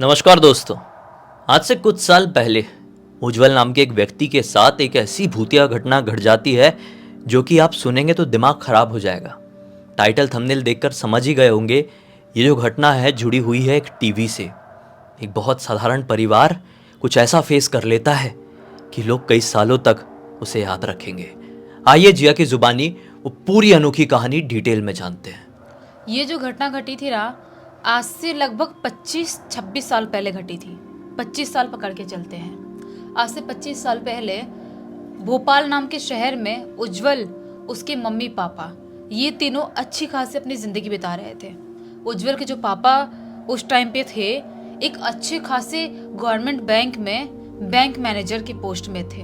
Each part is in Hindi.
नमस्कार दोस्तों। आज से कुछ साल पहले उज्जवल नाम के एक व्यक्ति के साथ एक ऐसी भूतिया घटना घट जाती है जो कि आप सुनेंगे तो दिमाग खराब हो जाएगा। टाइटल थंबनेल देखकर समझ ही गए होंगे, ये जो घटना है जुड़ी हुई है एक टीवी से। एक बहुत साधारण परिवार कुछ ऐसा फेस कर लेता है कि लोग कई सालों तक उसे याद रखेंगे। आइए जिया की जुबानी वो पूरी अनोखी कहानी डिटेल में जानते हैं। ये जो घटना घटी थी ना, आज से लगभग 25-26 साल पहले घटी थी। 25 साल पकड़ के चलते हैं। आज से 25 साल पहले भोपाल नाम के शहर में उज्जवल, उसके मम्मी पापा, ये तीनों अच्छी खासी अपनी ज़िंदगी बिता रहे थे। उज्जवल के जो पापा उस टाइम पे थे, एक अच्छे खासे गवर्नमेंट बैंक में बैंक मैनेजर की पोस्ट में थे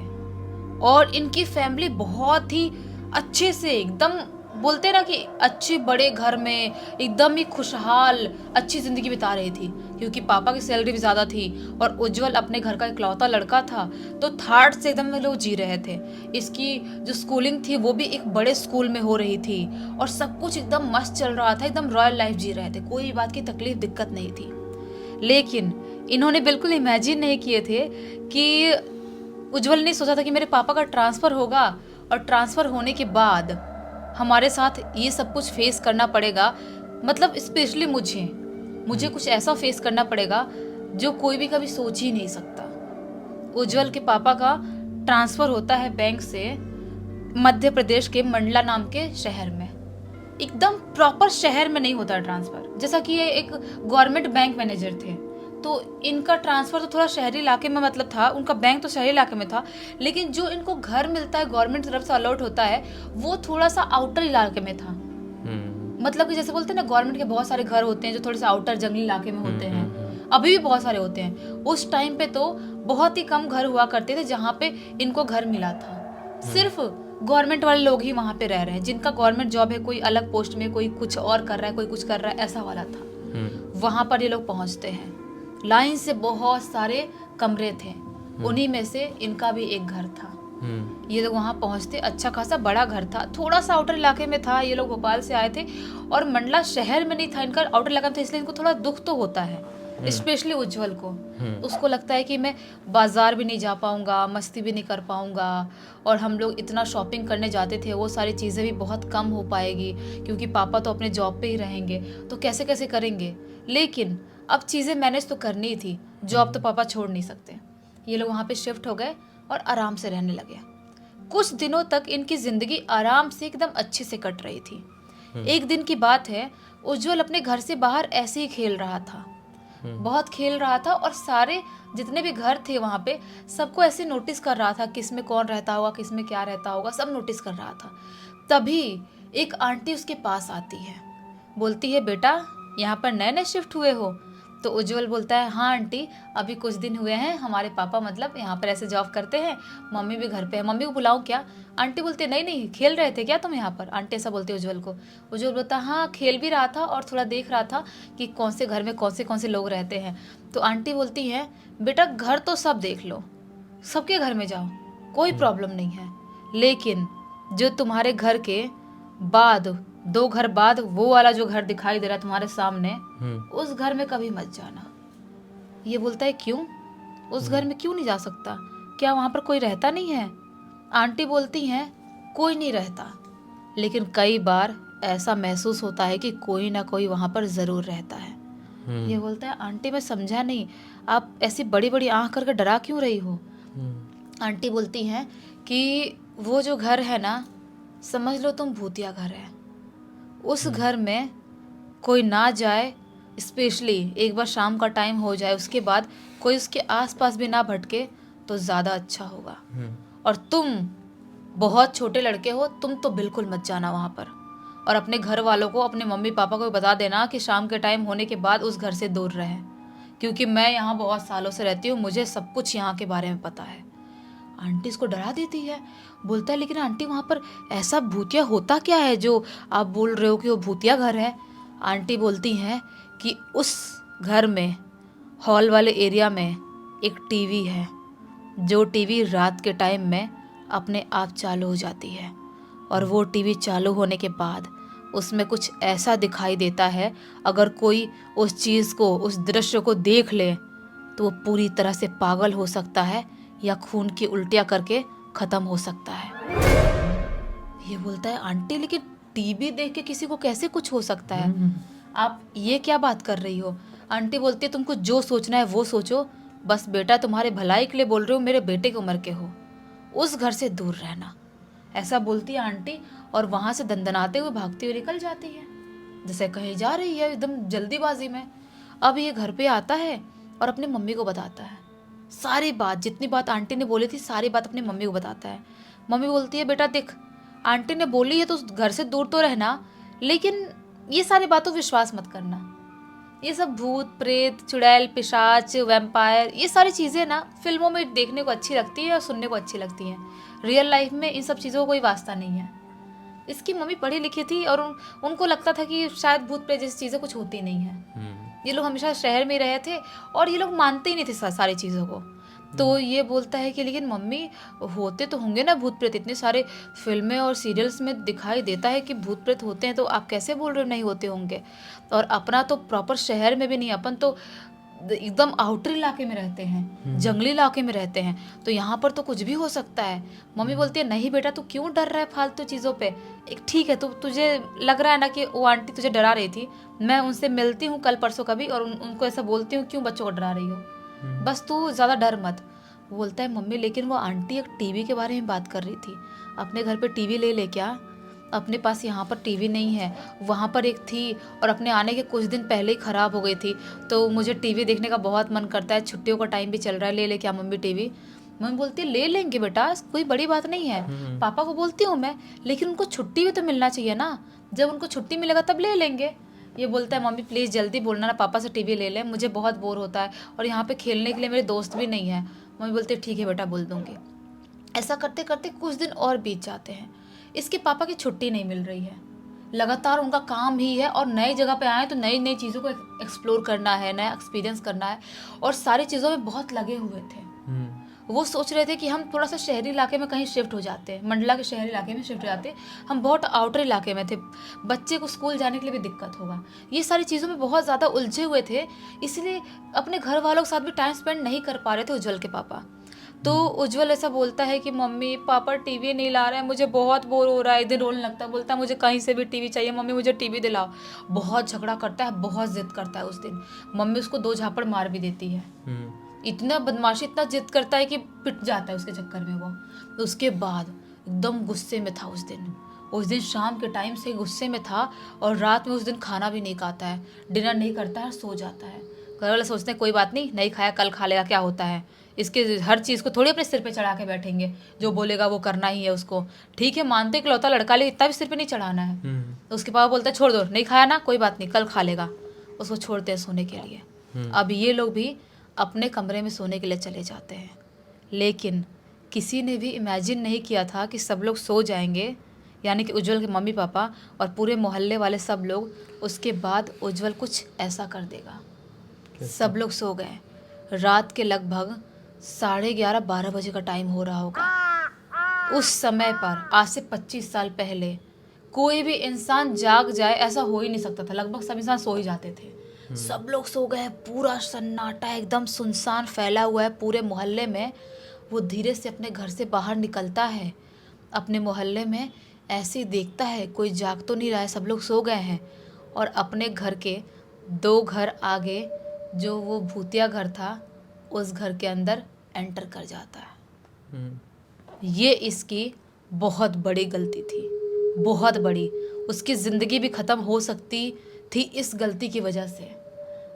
और इनकी फैमिली बहुत ही अच्छे से, एकदम बोलते ना कि अच्छे बड़े घर में एकदम ही खुशहाल अच्छी ज़िंदगी बिता रही थी, क्योंकि पापा की सैलरी भी ज़्यादा थी और उज्जवल अपने घर का इकलौता लड़का था, तो थर्ड से एकदम लोग जी रहे थे। इसकी जो स्कूलिंग थी वो भी एक बड़े स्कूल में हो रही थी और सब कुछ एकदम मस्त चल रहा था, एकदम रॉयल लाइफ जी रहे थे, कोई भी बात की तकलीफ दिक्कत नहीं थी। लेकिन इन्होंने बिल्कुल इमेजिन नहीं किए थे कि उज्जवल ने सोचा था कि मेरे पापा का ट्रांसफ़र होगा और ट्रांसफ़र होने के बाद हमारे साथ ये सब कुछ फेस करना पड़ेगा। मतलब स्पेशली मुझे कुछ ऐसा फेस करना पड़ेगा जो कोई भी कभी सोच ही नहीं सकता। उज्जवल के पापा का ट्रांसफ़र होता है बैंक से मध्य प्रदेश के मंडला नाम के शहर में। एकदम प्रॉपर शहर में नहीं होता ट्रांसफ़र, जैसा कि ये एक गवर्नमेंट बैंक मैनेजर थे, तो इनका ट्रांसफ़र तो थोड़ा शहरी इलाके में मतलब था, उनका बैंक तो शहरी इलाके में था, लेकिन जो इनको घर मिलता है गवर्नमेंट की तरफ से अलॉट होता है वो थोड़ा सा आउटर इलाके में था। मतलब कि जैसे बोलते हैं ना, गवर्नमेंट के बहुत सारे घर होते हैं जो थोड़े से आउटर जंगली इलाके में होते हैं, अभी भी बहुत सारे होते हैं। उस टाइम पे तो बहुत ही कम घर हुआ करते थे जहाँ पे इनको घर मिला था। सिर्फ गवर्नमेंट वाले लोग ही वहाँ पे रह रहे हैं, जिनका गवर्नमेंट जॉब है, कोई अलग पोस्ट में, कोई कुछ और कर रहा है, कोई कुछ कर रहा है, ऐसा वाला था। वहाँ पर ये लोग पहुँचते हैं, लाइन से बहुत सारे कमरे थे, उन्हीं में से इनका भी एक घर था। ये लोग वहाँ पहुँचते, अच्छा खासा बड़ा घर था, थोड़ा सा आउटर इलाके में था। ये लोग भोपाल से आए थे और मंडला शहर में नहीं था, इनका आउटर इलाका में था, इसलिए इनको थोड़ा दुख तो होता है, स्पेशली उज्जवल को। उसको लगता है कि मैं बाजार भी नहीं जा पाऊंगा, मस्ती भी नहीं कर पाऊंगा, और हम लोग इतना शॉपिंग करने जाते थे वो सारी चीज़ें भी बहुत कम हो पाएगी, क्योंकि पापा तो अपने जॉब पे ही रहेंगे, तो कैसे कैसे करेंगे। लेकिन अब चीज़ें मैनेज तो करनी ही थी, जॉब तो पापा छोड़ नहीं सकते। ये लोग वहाँ पे शिफ्ट हो गए और आराम से रहने लगे। कुछ दिनों तक इनकी ज़िंदगी आराम से एकदम अच्छे से कट रही थी। एक दिन की बात है, उज्जवल अपने घर से बाहर ऐसे ही खेल रहा था, बहुत खेल रहा था, और सारे जितने भी घर थे वहाँ पे सबको ऐसे नोटिस कर रहा था, किस में कौन रहता होगा, किस में क्या रहता होगा, सब नोटिस कर रहा था। तभी एक आंटी उसके पास आती है, बोलती है, बेटा यहाँ पर नए नए शिफ्ट हुए हो? तो उज्जवल बोलता है, हाँ आंटी, अभी कुछ दिन हुए हैं, हमारे पापा मतलब यहाँ पर ऐसे जॉब करते हैं, मम्मी भी घर पे है, मम्मी को बुलाऊं क्या? आंटी बोलती है, नहीं नहीं, खेल रहे थे क्या तुम यहाँ पर? आंटी ऐसा बोलती है उज्जवल को। उज्जवल बोलता है, हाँ खेल भी रहा था और थोड़ा देख रहा था कि कौन से घर में कौन से लोग रहते हैं। तो आंटी बोलती हैं, बेटा घर तो सब देख लो, सबके घर में जाओ, कोई प्रॉब्लम नहीं है, लेकिन जो तुम्हारे घर के बाद 2 घर बाद वो वाला जो घर दिखाई दे रहा है तुम्हारे सामने, उस घर में कभी मत जाना। ये बोलता है, क्यों? उस घर में क्यों नहीं जा सकता? क्या वहाँ पर कोई रहता नहीं है? आंटी बोलती हैं, कोई नहीं रहता, लेकिन कई बार ऐसा महसूस होता है कि कोई ना कोई वहाँ पर ज़रूर रहता है। ये बोलता है, आंटी मैं समझा नहीं, आप ऐसी बड़ी बड़ी आँख करके डरा क्यों रही हो? आंटी बोलती हैं कि वो जो घर है ना, समझ लो तुम भूतिया घर है, उस घर में कोई ना जाए, स्पेशली एक बार शाम का टाइम हो जाए, उसके बाद कोई उसके आसपास भी ना भटके तो ज़्यादा अच्छा होगा। और तुम बहुत छोटे लड़के हो, तुम तो बिल्कुल मत जाना वहाँ पर, और अपने घर वालों को, अपने मम्मी पापा को बता देना कि शाम के टाइम होने के बाद उस घर से दूर रहें, क्योंकि मैं यहाँ बहुत सालों से रहती हूँ, मुझे सब कुछ यहाँ के बारे में पता है। आंटी इसको डरा देती है। बोलता है, लेकिन आंटी वहाँ पर ऐसा भूतिया होता क्या है जो आप बोल रहे हो कि वो भूतिया घर है? आंटी बोलती हैं कि उस घर में, हॉल वाले एरिया में एक टीवी है, जो टीवी रात के टाइम में अपने आप चालू हो जाती है, और वो टीवी चालू होने के बाद उसमें कुछ ऐसा दिखाई देता है, अगर कोई उस चीज़ को, उस दृश्य को देख ले तो वो पूरी तरह से पागल हो सकता है या खून की उल्टियाँ करके ख़त्म हो सकता है। ये बोलता है आंटी लेकिन टीवी देख के किसी को कैसे कुछ हो सकता है, आप ये क्या बात कर रही हो। आंटी बोलती है तुमको जो सोचना है वो सोचो, बस बेटा तुम्हारे भलाई के लिए बोल रहे हो, मेरे बेटे की उम्र के हो, उस घर से दूर रहना। ऐसा बोलती है आंटी और वहाँ से दंदनाते हुए भागती हुई निकल जाती है, जैसे कहीं जा रही है एकदम जल्दीबाजी में। अब ये घर पे आता है और अपनी मम्मी को बताता है सारी बात, जितनी बात आंटी ने बोली थी सारी बात अपनी मम्मी को बताता है। मम्मी बोलती है बेटा देख, आंटी ने बोली है तो घर से दूर तो रहना, लेकिन ये सारी बातों विश्वास मत करना। ये सब भूत प्रेत चुड़ैल पिशाच वैम्पायर ये सारी चीज़ें ना फिल्मों में देखने को अच्छी लगती है और सुनने को अच्छी लगती हैं। रियल लाइफ में इन सब चीज़ों का कोई वास्ता नहीं है। इसकी मम्मी पढ़ी लिखी थी और उनको लगता था कि शायद भूत प्रेत जैसी चीज़ें कुछ होती नहीं है। ये लोग हमेशा शहर में रहे थे और ये लोग मानते ही नहीं थे सारी चीज़ों को। तो ये बोलता है कि लेकिन मम्मी होते तो होंगे ना भूत प्रेत, इतने सारे फिल्में और सीरियल्स में दिखाई देता है कि भूत प्रेत होते हैं, तो आप कैसे बोल रहे हो नहीं होते होंगे। और अपना तो प्रॉपर शहर में भी नहीं, अपन तो एकदम आउटर इलाके में रहते हैं, जंगली इलाके में रहते हैं, तो यहाँ पर तो कुछ भी हो सकता है। मम्मी बोलती है नहीं बेटा तू क्यों डर रहा है फालतू चीज़ों पे। एक ठीक है तो तुझे लग रहा है ना कि वो आंटी तुझे डरा रही थी, मैं उनसे मिलती हूँ कल परसों कभी और उनको ऐसा बोलती हूँ क्यों बच्चों को डरा रही हो, बस तू ज़्यादा डर मत। वो बोलता है मम्मी लेकिन वो आंटी एक टीवी के बारे में बात कर रही थी, अपने घर पे टीवी ले क्या, अपने पास यहाँ पर टीवी नहीं है, वहाँ पर एक थी और अपने आने के कुछ दिन पहले ही ख़राब हो गई थी, तो मुझे टीवी देखने का बहुत मन करता है, छुट्टियों का टाइम भी चल रहा है, ले क्या मम्मी टीवी। मम्मी बोलती है ले लेंगे बेटा, कोई बड़ी बात नहीं है। पापा को बोलती हूँ मैं, लेकिन उनको छुट्टी भी तो मिलना चाहिए ना, जब उनको छुट्टी मिलेगा तब ले लेंगे। ये बोलता है मम्मी प्लीज़ जल्दी बोलना ना पापा से टीवी ले लें, मुझे बहुत बोर होता है और यहाँ पे खेलने के लिए मेरे दोस्त भी नहीं है। मम्मी बोलती है ठीक है बेटा बोल दूँगी। ऐसा करते करते कुछ दिन और बीत जाते हैं, इसके पापा की छुट्टी नहीं मिल रही है, लगातार उनका काम ही है और नई जगह पे आए तो नई नई चीज़ों को एक्सप्लोर करना है, नया एक्सपीरियंस करना है और सारी चीज़ों में बहुत लगे हुए थे। वो सोच रहे थे कि हम थोड़ा सा शहरी इलाके में कहीं शिफ्ट हो जाते हैं, मंडला के शहरी इलाके में शिफ्ट हो जाते हैं, हम बहुत आउटर इलाके में थे, बच्चे को स्कूल जाने के लिए भी दिक्कत होगा, ये सारी चीज़ों में बहुत ज़्यादा उलझे हुए थे, इसलिए अपने घर वालों के साथ भी टाइम स्पेंड नहीं कर पा रहे थे उज्जवल के पापा। तो उज्जवल ऐसा बोलता है कि मम्मी पापा टीवी नहीं ला रहे हैं, मुझे बहुत बोर हो रहा है, इधर रोने लगता है, बोलता है मुझे कहीं से भी टीवी चाहिए, मम्मी मुझे टीवी दिलाओ। बहुत झगड़ा करता है, बहुत जिद करता है। उस दिन मम्मी उसको 2 झापड़ मार भी देती है, इतना बदमाशी इतना जिद करता है कि पिट जाता है उसके चक्कर में वो। उसके बाद एकदम गुस्से में था उस दिन शाम के टाइम से गुस्से में था और रात में उस दिन खाना भी नहीं खाता है, डिनर नहीं करता है, सो जाता है। घर वाले सोचते हैं कोई बात नहीं खाया कल खा लेगा, क्या होता है, इसके हर चीज़ को थोड़ी अपने सिर पे चढ़ा के बैठेंगे, जो बोलेगा वो करना ही है उसको। ठीक है मानते कि लौता लड़का ले, इतना भी सिर पे नहीं चढ़ाना है। तो उसके पापा बोलता है छोड़ दो, नहीं खाया ना कोई बात नहीं कल खा लेगा, उसको छोड़ते हैं सोने के लिए। अब ये लोग भी अपने कमरे में सोने के लिए चले जाते हैं, लेकिन किसी ने भी इमेजिन नहीं किया था कि सब लोग सो जाएंगे, यानी कि उज्जवल के मम्मी पापा और पूरे मोहल्ले वाले सब लोग। उसके बाद उज्जवल कुछ ऐसा कर देगा। सब लोग सो गए, रात के लगभग 11:30-12 बजे का टाइम हो रहा होगा। उस समय पर आज से 25 साल पहले कोई भी इंसान जाग जाए ऐसा हो ही नहीं सकता था, लगभग सब इंसान सो ही जाते थे। सब लोग सो गए, पूरा सन्नाटा एकदम सुनसान फैला हुआ है पूरे मोहल्ले में। वो धीरे से अपने घर से बाहर निकलता है, अपने मोहल्ले में ऐसे ही देखता है कोई जाग तो नहीं रहा है, सब लोग सो गए हैं, और अपने घर के 2 घर आगे जो वो भूतिया घर था उस घर के अंदर एंटर कर जाता है। ये इसकी बहुत बड़ी गलती थी, बहुत बड़ी। उसकी ज़िंदगी भी ख़त्म हो सकती थी इस गलती की वजह से।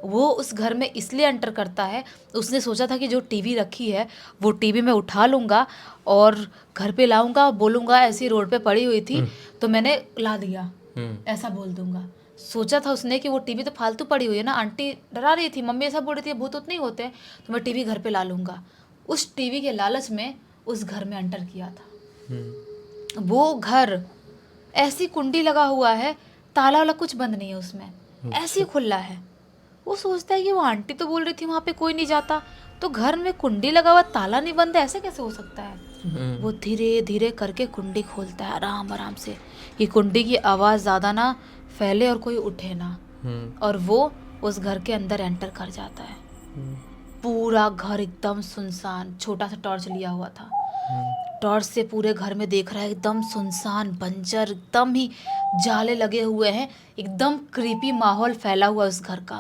वो उस घर में इसलिए एंटर करता है, उसने सोचा था कि जो टीवी रखी है वो टीवी मैं उठा लूँगा और घर पे लाऊंगा, बोलूँगा ऐसी रोड पे पड़ी हुई थी तो मैंने ला दिया, ऐसा बोल दूँगा। सोचा था उसने कि वो टीवी तो फालतू पड़ी हुई है ना, आंटी डरा रही थी, मम्मी ऐसा बोल रही थी भूत उत नहीं होते, तो मैं टीवी घर पे ला लूँगा। उस टीवी के लालच में उस घर में एंटर किया था। वो घर ऐसी कुंडी लगा हुआ है, ताला वाला कुछ बंद नहीं है उसमें, ऐसे खुला है। वो सोचता है कि वो आंटी तो बोल रही थी वहाँ पे कोई नहीं जाता, तो घर में कुंडी लगा हुआ ताला नहीं बंद है, ऐसे कैसे हो सकता है। वो धीरे धीरे करके कुंडी खोलता है आराम आराम से, ये कुंडी की आवाज़ ज़्यादा ना फैले और कोई उठे ना, और वो उस घर के अंदर एंटर कर जाता है। पूरा घर एकदम सुनसान, छोटा सा टॉर्च लिया हुआ था, टॉर्च से पूरे घर में देख रहा है, एकदम सुनसान बंजर, एकदम ही जाले लगे हुए हैं, एकदम क्रीपी माहौल फैला हुआ है उस घर का।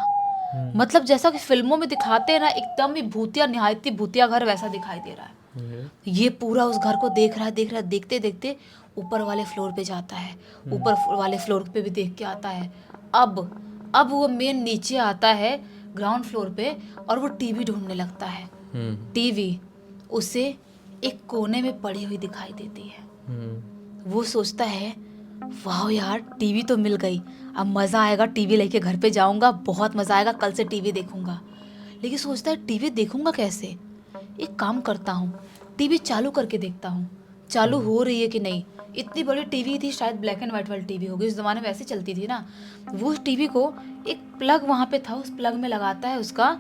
मतलब जैसा कि फिल्मों में दिखाते हैं ना, एकदम ही भूतिया, निहायती भूतिया घर वैसा दिखाई दे रहा है। ये पूरा उस घर को देख रहा है, देखते देखते ऊपर वाले फ्लोर पे जाता है, ऊपर वाले फ्लोर पे भी देख के आता है। अब वो मेन नीचे आता है ग्राउंड फ्लोर पे, और वो टीवी ढूंढने लगता है। टीवी उसे एक कोने में पड़ी हुई दिखाई देती है। वो सोचता है वाह यार, टीवी तो मिल गई, अब मज़ा आएगा, टीवी लेके घर पे जाऊंगा, बहुत मज़ा आएगा, कल से टीवी देखूंगा। लेकिन सोचता है टीवी देखूंगा कैसे, एक काम करता हूँ, टीवी चालू करके देखता हूँ, चालू हो रही है कि नहीं। इतनी बड़ी टीवी थी, शायद ब्लैक एंड व्हाइट वाली टीवी होगी, उस ज़माने में ऐसी चलती थी ना। वो टीवी को एक प्लग वहाँ पे था, उस प्लग में लगाता है, उसका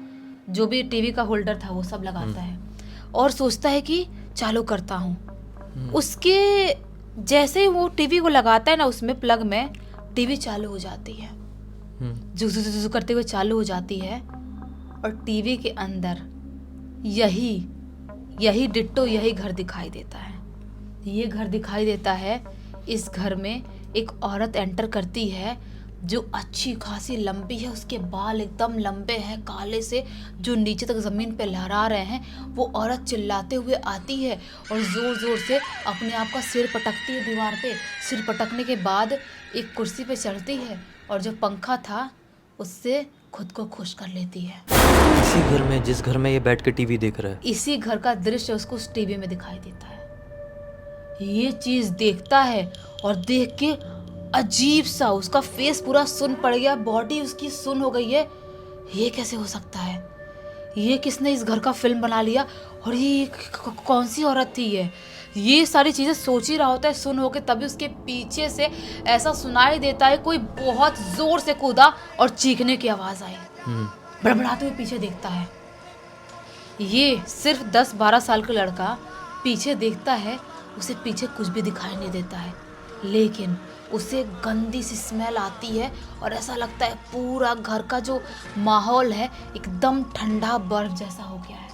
जो भी टीवी का होल्डर था वो सब लगाता है, और सोचता है कि चालू करता हूँ। उसके जैसे ही वो टीवी को लगाता है ना, उसमें प्लग में टीवी चालू हो जाती है, जुजु करते हुए चालू हो जाती है, और टीवी के अंदर यही डिट्टो यही घर दिखाई देता है। ये घर दिखाई देता है। इस घर में एक औरत एंटर करती है जो अच्छी खासी लंबी है, उसके बाल एकदम लंबे हैं काले से जो नीचे तक ज़मीन पे लहरा रहे हैं। वो औरत चिल्लाते हुए आती है और ज़ोर ज़ोर से अपने आप का सिर पटकती है दीवार पे। सिर पटकने के बाद एक कुर्सी पे चढ़ती है और जो पंखा था उससे खुद को खुश कर लेती है। इसी घर में, जिस घर में ये बैठ के टीवी देख रहा है, इसी घर का दृश्य उसको उस टीवी में दिखाई देता है। ये चीज़ देखता है और देख के अजीब सा उसका फेस पूरा सुन्न पड़ गया, बॉडी उसकी सुन्न हो गई है। ये कैसे हो सकता है, ये किसने इस घर का फिल्म बना लिया, और ये कौन सी औरत थी ये सारी चीज़ें सोच ही रहा होता है सुन होके, तभी उसके पीछे से ऐसा सुनाई देता है कोई बहुत ज़ोर से कूदा और चीखने की आवाज़ आई। बड़बड़ाते हुए पीछे देखता है, ये सिर्फ 10-12 साल का लड़का पीछे देखता है, उसे पीछे कुछ भी दिखाई नहीं देता है, लेकिन उसे गंदी सी स्मेल आती है और ऐसा लगता है पूरा घर का जो माहौल है एकदम ठंडा बर्फ जैसा हो गया है।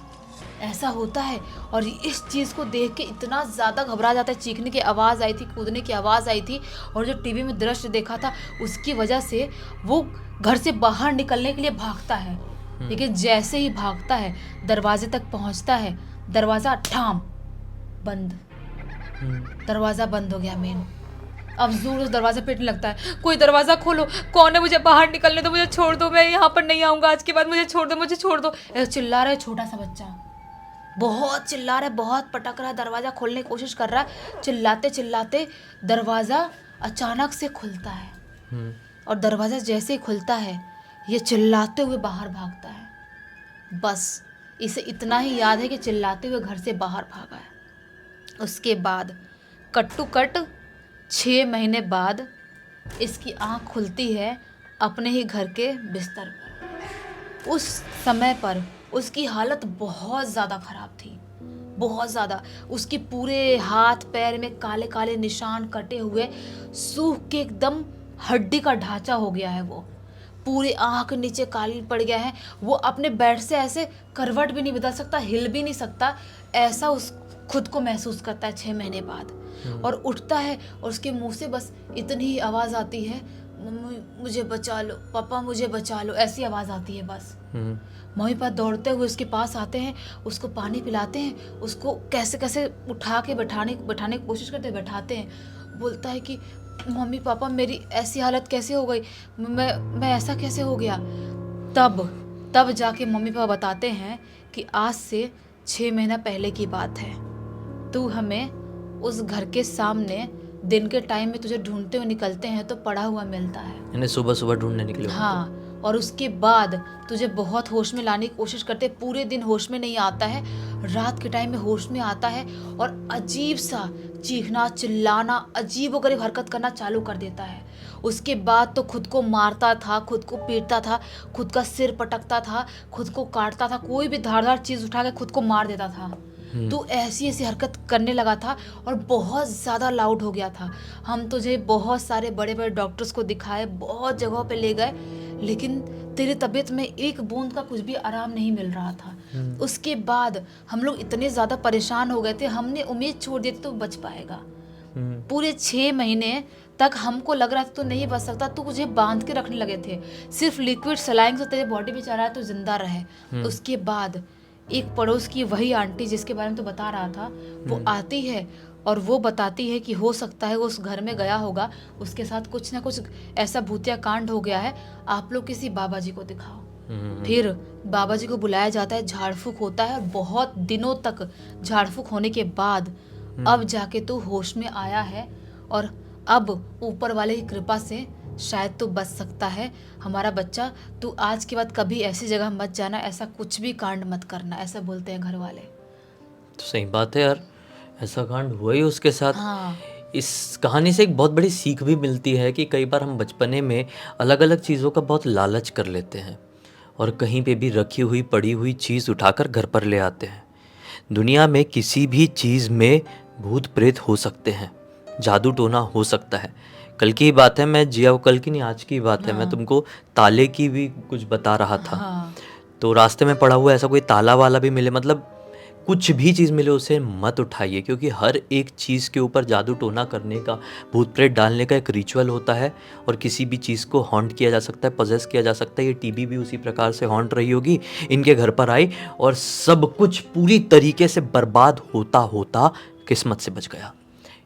ऐसा होता है और इस चीज़ को देख के इतना ज़्यादा घबरा जाता है। चीखने की आवाज़ आई थी, कूदने की आवाज़ आई थी, और जो टीवी में दृश्य देखा था उसकी वजह से वो घर से बाहर निकलने के लिए भागता है। लेकिन जैसे ही भागता है दरवाजे तक पहुंचता है, दरवाज़ा ठाम बंद, दरवाज़ा बंद हो गया मेन। अब जोर उस दरवाज़ा पीटने लगता है, कोई दरवाज़ा खोलो, कौन है, मुझे बाहर निकलने दो, मुझे छोड़ दो, मैं यहाँ पर नहीं आऊँगा आज के बाद, मुझे छोड़ दो, मुझे छोड़ दो। ऐसा चिल्ला रहा है छोटा सा बच्चा, बहुत चिल्ला रहा है, बहुत पटक रहा है, दरवाज़ा खोलने की कोशिश कर रहा है। चिल्लाते चिल्लाते दरवाज़ा अचानक से खुलता है, और दरवाज़ा जैसे ही खुलता है ये चिल्लाते हुए बाहर भागता है। बस इसे इतना ही याद है कि चिल्लाते हुए घर से बाहर भागा है। उसके बाद कट्टू कट 6 महीने बाद इसकी आँख खुलती है अपने ही घर के बिस्तर पर। उस समय पर उसकी हालत बहुत ज़्यादा ख़राब थी, बहुत ज़्यादा। उसके पूरे हाथ पैर में काले काले निशान कटे हुए, सूख के एकदम हड्डी का ढांचा हो गया है। वो पूरी आँख नीचे काली पड़ गया है। वो अपने बेड से ऐसे करवट भी नहीं बदल सकता, हिल भी नहीं सकता, ऐसा उस खुद को महसूस करता है 6 महीने बाद। और उठता है और उसके मुंह से बस इतनी ही आवाज़ आती है, मम्मी मुझे बचा लो, पापा मुझे बचा लो, ऐसी आवाज़ आती है बस। मम्मी पापा दौड़ते हुए उसके पास आते हैं, उसको पानी पिलाते हैं, उसको कैसे कैसे उठा के बैठाने की कोशिश करते, बैठाते हैं। बोलता है कि मम्मी पापा मेरी ऐसी हालत कैसे हो गई, मैं ऐसा कैसे हो गया। तब जाके मम्मी पापा बताते हैं कि आज से 6 महीना पहले की बात है, तू हमें उस घर के सामने दिन के टाइम में तुझे ढूंढते हुए निकलते हैं तो पड़ा हुआ मिलता है। यानी सुबह सुबह ढूंढने निकले। हाँ, और उसके बाद तुझे बहुत होश में लाने की कोशिश करते, पूरे दिन होश में नहीं आता है, रात के टाइम में होश में आता है और अजीब सा चीखना चिल्लाना, अजीब व गरीब हरकत करना चालू कर देता है। उसके बाद तो खुद को मारता था, खुद को पीटता था, खुद का सिर पटकता था, खुद को काटता था, कोई भी धारदार चीज़ उठा के खुद को मार देता था। तो ऐसी हरकत करने लगा था और बहुत ज़्यादा लाउड हो गया था। हम तुझे बहुत सारे बड़े बड़े डॉक्टर्स को दिखाए, बहुत जगहों पे ले गए, लेकिन तेरी तबीयत में एक बूंद का कुछ भी आराम नहीं मिल रहा था। उसके बाद हम लोग इतने ज़्यादा परेशान हो गए थे, हमने उम्मीद छोड़ दी थी तो बच पाएगा। पूरे 6 महीने तक हमको लग रहा था तो नहीं बच सकता, तो तुझे बांध के रखने लगे थे, सिर्फ लिक्विड सलाइन से तेरे बॉडी में चल रहा है तो जिंदा रहे। उसके बाद एक पड़ोस की वही आंटी जिसके बारे में तो बता रहा था, वो आती है और वो बताती है कि हो सकता है वो उस घर में गया होगा, उसके साथ कुछ ना कुछ ऐसा भूतिया कांड हो गया है, आप लोग किसी बाबा जी को दिखाओ। फिर बाबा जी को बुलाया जाता है, झाड़ फूक होता है, और बहुत दिनों तक झाड़ फूक होने के बाद अब जाके तू होश में आया है, और अब ऊपर वाले की कृपा से शायद तो बच सकता है हमारा बच्चा। तू आज के बाद कभी ऐसी जगह मत जाना, ऐसा कुछ भी कांड मत करना, ऐसा बोलते हैं घर वाले। तो सही बात है यार, ऐसा कांड हुआ ही उसके साथ। हाँ। इस कहानी से एक बहुत बड़ी सीख भी मिलती है कि कई बार हम बचपने में अलग अलग चीज़ों का बहुत लालच कर लेते हैं और कहीं पे भी रखी हुई पड़ी हुई चीज़ उठाकर घर पर ले आते हैं। दुनिया में किसी भी चीज़ में भूत प्रेत हो सकते हैं, जादू टोना हो सकता है। कल की ही बात है, मैं जिया कल की नहीं आज की बात है, मैं तुमको ताले की भी कुछ बता रहा था। हाँ। तो रास्ते में पड़ा हुआ ऐसा कोई ताला वाला भी मिले, मतलब कुछ भी चीज़ मिले उसे मत उठाइए, क्योंकि हर एक चीज़ के ऊपर जादू टोना करने का, भूत प्रेत डालने का एक रिचुअल होता है, और किसी भी चीज़ को हॉन्ट किया जा सकता है, पजेस किया जा सकता है। ये टीबी भी उसी प्रकार से हॉन्ट रही होगी, इनके घर पर आई और सब कुछ पूरी तरीके से बर्बाद होता होता किस्मत से बच गया।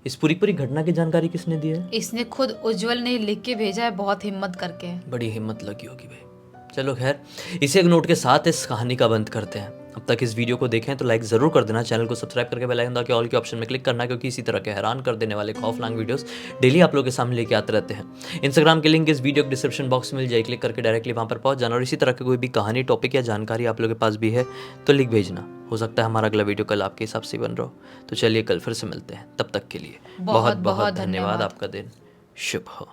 इस पूरी घटना की जानकारी किसने दी है? इसने खुद उज्जवल ने लिख के भेजा है, बहुत हिम्मत करके। बड़ी हिम्मत लगी होगी भाई। चलो खैर, इसे एक नोट के साथ इस कहानी का बंद करते हैं। अब तक इस वीडियो को देखें तो लाइक ज़रूर कर देना, चैनल को सब्सक्राइब करके बेल आइकन दबा के ऑल के ऑप्शन में क्लिक करना, क्योंकि इसी तरह के हैरान कर देने वाले खौफनाक वीडियोस डेली आप लोगों के सामने लेके आते रहते हैं। इंस्टाग्राम की लिंक इस वीडियो के डिस्क्रिप्शन बॉक्स में मिल जाए, क्लिक करके डायरेक्टली वहाँ पर पहुँच जाना। और इसी तरह की कोई भी कहानी, टॉपिक या जानकारी आप लोगों के पास भी है तो लिख भेजना, हो सकता है हमारा अगला वीडियो कल आपके हिसाब से बन रहा हो। तो चलिए कल फिर से मिलते हैं, तब तक के लिए बहुत बहुत धन्यवाद। आपका दिन शुभ हो।